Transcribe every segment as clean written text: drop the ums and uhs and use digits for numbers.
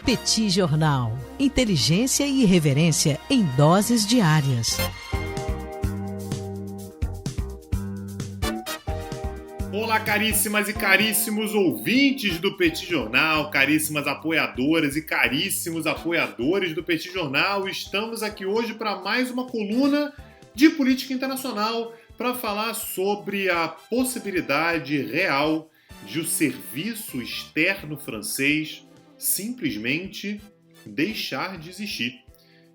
Petit Jornal. Inteligência e irreverência em doses diárias. Olá, caríssimas e caríssimos ouvintes do Petit Jornal, caríssimas apoiadoras e caríssimos apoiadores do Petit Jornal. Estamos aqui hoje para mais uma coluna de política internacional para falar sobre a possibilidade real de o serviço externo francês simplesmente deixar de existir.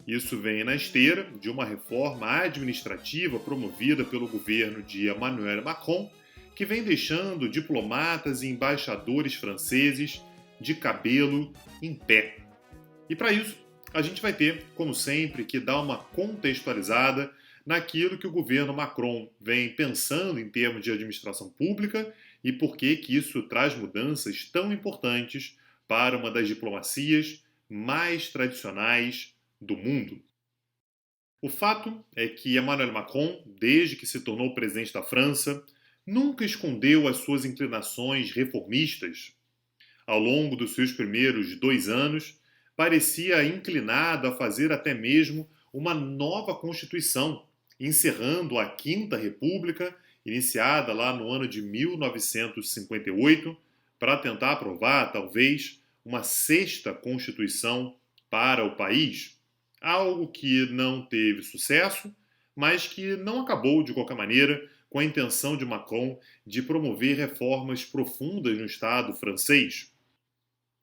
Isso vem na esteira de uma reforma administrativa promovida pelo governo de Emmanuel Macron, que vem deixando diplomatas e embaixadores franceses de cabelo em pé. E para isso, a gente vai ter, como sempre, que dar uma contextualizada naquilo que o governo Macron vem pensando em termos de administração pública e por que isso traz mudanças tão importantes para uma das diplomacias mais tradicionais do mundo. O fato é que Emmanuel Macron, desde que se tornou presidente da França, nunca escondeu as suas inclinações reformistas. Ao longo dos seus primeiros 2 anos, parecia inclinado a fazer até mesmo uma nova Constituição, encerrando a Quinta República, iniciada lá no ano de 1958, para tentar aprovar, talvez, uma sexta Constituição para o país. Algo que não teve sucesso, mas que não acabou, de qualquer maneira, com a intenção de Macron de promover reformas profundas no Estado francês.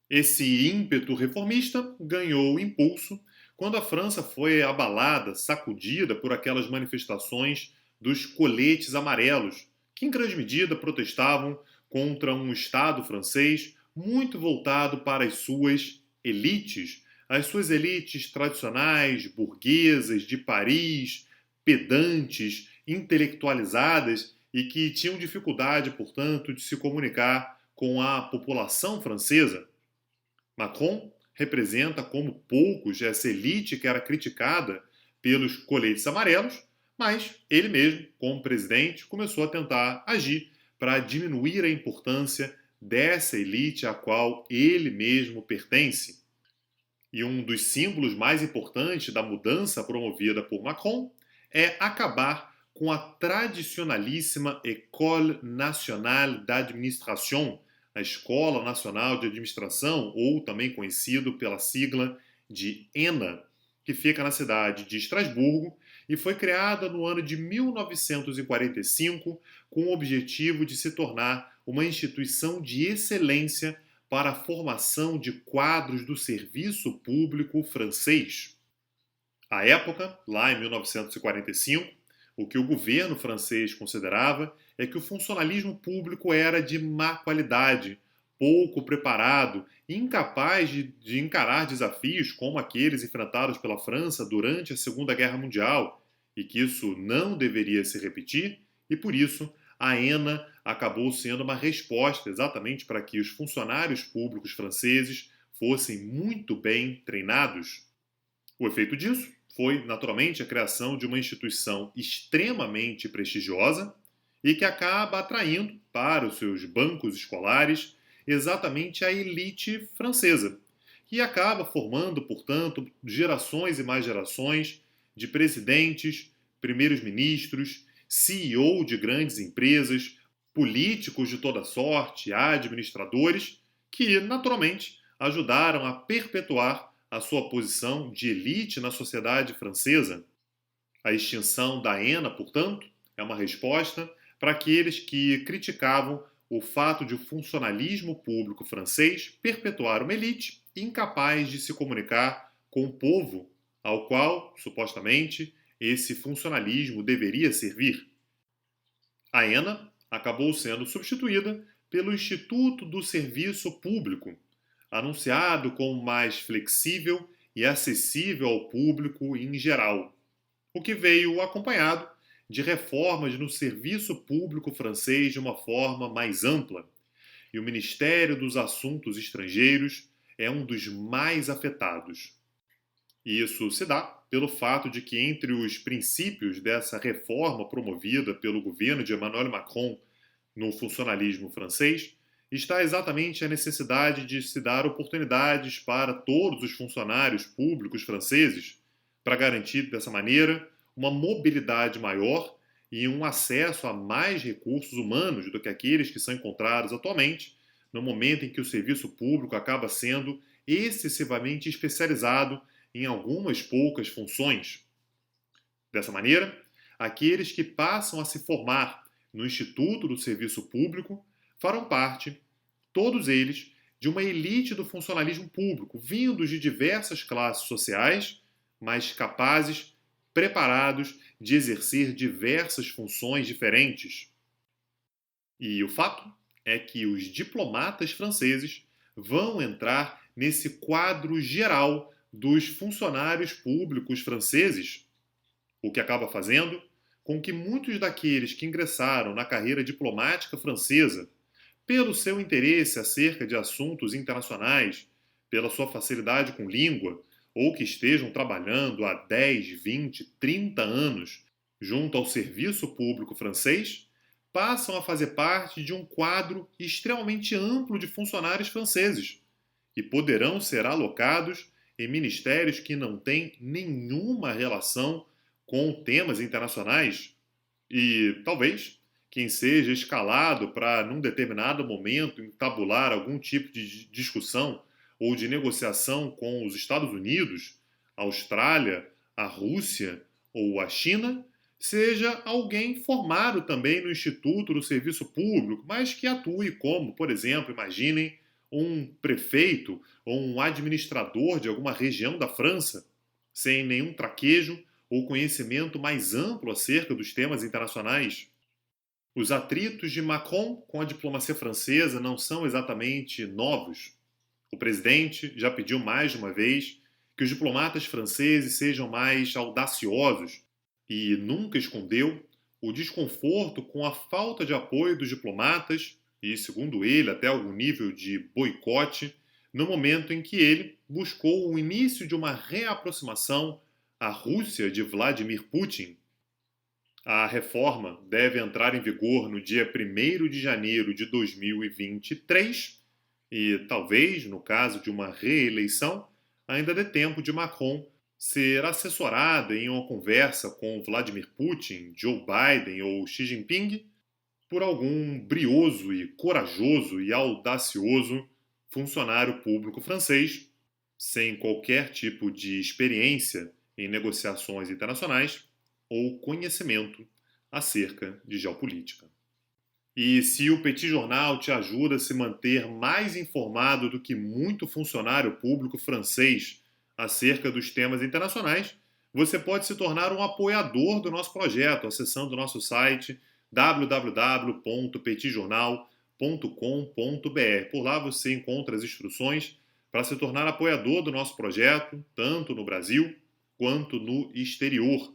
Esse ímpeto reformista ganhou impulso quando a França foi abalada, sacudida por aquelas manifestações dos coletes amarelos, que em grande medida protestavam contra um Estado francês muito voltado para as suas elites tradicionais, burguesas, de Paris, pedantes, intelectualizadas e que tinham dificuldade, portanto, de se comunicar com a população francesa. Macron representa como poucos essa elite que era criticada pelos coletes amarelos, mas ele mesmo, como presidente, começou a tentar agir para diminuir a importância dessa elite à qual ele mesmo pertence. E um dos símbolos mais importantes da mudança promovida por Macron é acabar com a tradicionalíssima École Nationale d'Administration, a Escola Nacional de Administração, ou também conhecido pela sigla de ENA, que fica na cidade de Estrasburgo e foi criada no ano de 1945 com o objetivo de se tornar uma instituição de excelência para a formação de quadros do serviço público francês. À época, lá em 1945, o que o governo francês considerava é que o funcionalismo público era de má qualidade, pouco preparado e incapaz de encarar desafios como aqueles enfrentados pela França durante a Segunda Guerra Mundial, e que isso não deveria se repetir, e por isso a ENA acabou sendo uma resposta exatamente para que os funcionários públicos franceses fossem muito bem treinados. O efeito disso foi, naturalmente, a criação de uma instituição extremamente prestigiosa e que acaba atraindo para os seus bancos escolares exatamente a elite francesa, que acaba formando, portanto, gerações e mais gerações de presidentes, primeiros ministros, CEO de grandes empresas, políticos de toda sorte, administradores, que, naturalmente, ajudaram a perpetuar a sua posição de elite na sociedade francesa. A extinção da ENA, portanto, é uma resposta para aqueles que criticavam o fato de o funcionalismo público francês perpetuar uma elite incapaz de se comunicar com o povo ao qual, supostamente, esse funcionalismo deveria servir. A ENA acabou sendo substituída pelo Instituto do Serviço Público, anunciado como mais flexível e acessível ao público em geral, o que veio acompanhado de reformas no serviço público francês de uma forma mais ampla. E o Ministério dos Assuntos Estrangeiros é um dos mais afetados. E isso se dá pelo fato de que entre os princípios dessa reforma promovida pelo governo de Emmanuel Macron no funcionalismo francês está exatamente a necessidade de se dar oportunidades para todos os funcionários públicos franceses, para garantir dessa maneira uma mobilidade maior e um acesso a mais recursos humanos do que aqueles que são encontrados atualmente, no momento em que o serviço público acaba sendo excessivamente especializado em algumas poucas funções. Dessa maneira, aqueles que passam a se formar no Instituto do Serviço Público farão parte, todos eles, de uma elite do funcionalismo público, vindos de diversas classes sociais, mas capazes, preparados de exercer diversas funções diferentes. E o fato é que os diplomatas franceses vão entrar nesse quadro geral dos funcionários públicos franceses, o que acaba fazendo com que muitos daqueles que ingressaram na carreira diplomática francesa pelo seu interesse acerca de assuntos internacionais, pela sua facilidade com língua, ou que estejam trabalhando há 10, 20, 30 anos junto ao serviço público francês, passam a fazer parte de um quadro extremamente amplo de funcionários franceses e poderão ser alocados em ministérios que não têm nenhuma relação com temas internacionais e, talvez, quem seja escalado para, num determinado momento, entabular algum tipo de discussão ou de negociação com os Estados Unidos, a Austrália, a Rússia ou a China, seja alguém formado também no Instituto do Serviço Público, mas que atue como, por exemplo, imaginem, um prefeito ou um administrador de alguma região da França, sem nenhum traquejo ou conhecimento mais amplo acerca dos temas internacionais. Os atritos de Macron com a diplomacia francesa não são exatamente novos. O presidente já pediu mais de uma vez que os diplomatas franceses sejam mais audaciosos e nunca escondeu o desconforto com a falta de apoio dos diplomatas e, segundo ele, até algum nível de boicote, no momento em que ele buscou o início de uma reaproximação à Rússia de Vladimir Putin. A reforma deve entrar em vigor no dia 1º de janeiro de 2023 e, talvez, no caso de uma reeleição, ainda dê tempo de Macron ser assessorado em uma conversa com Vladimir Putin, Joe Biden ou Xi Jinping por algum brioso e corajoso e audacioso funcionário público francês, sem qualquer tipo de experiência em negociações internacionais ou conhecimento acerca de geopolítica. E se o Petit Jornal te ajuda a se manter mais informado do que muito funcionário público francês acerca dos temas internacionais, você pode se tornar um apoiador do nosso projeto, acessando o nosso site www.petitjornal.com.br. Por lá você encontra as instruções para se tornar apoiador do nosso projeto, tanto no Brasil quanto no exterior.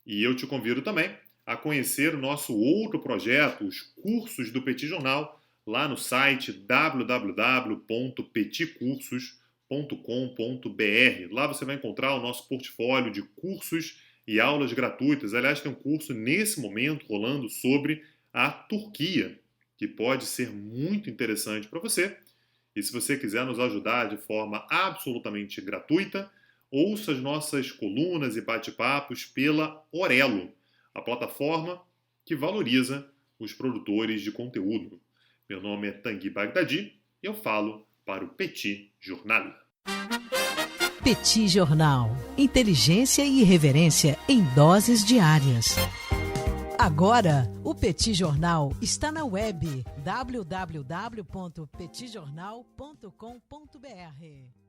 E eu te convido também a conhecer o nosso outro projeto, os cursos do Petit Jornal, lá no site www.petitcursos.com.br. Lá você vai encontrar o nosso portfólio de cursos e aulas gratuitas. Aliás, tem um curso nesse momento rolando sobre a Turquia, que pode ser muito interessante para você. E se você quiser nos ajudar de forma absolutamente gratuita, ouça as nossas colunas e bate-papos pela Orelo, a plataforma que valoriza os produtores de conteúdo. Meu nome é Tanguy Bagdadi e eu falo para o Petit Jornal. Petit Jornal. Inteligência e irreverência em doses diárias. Agora, o Petit Jornal está na web www.petitjornal.com.br.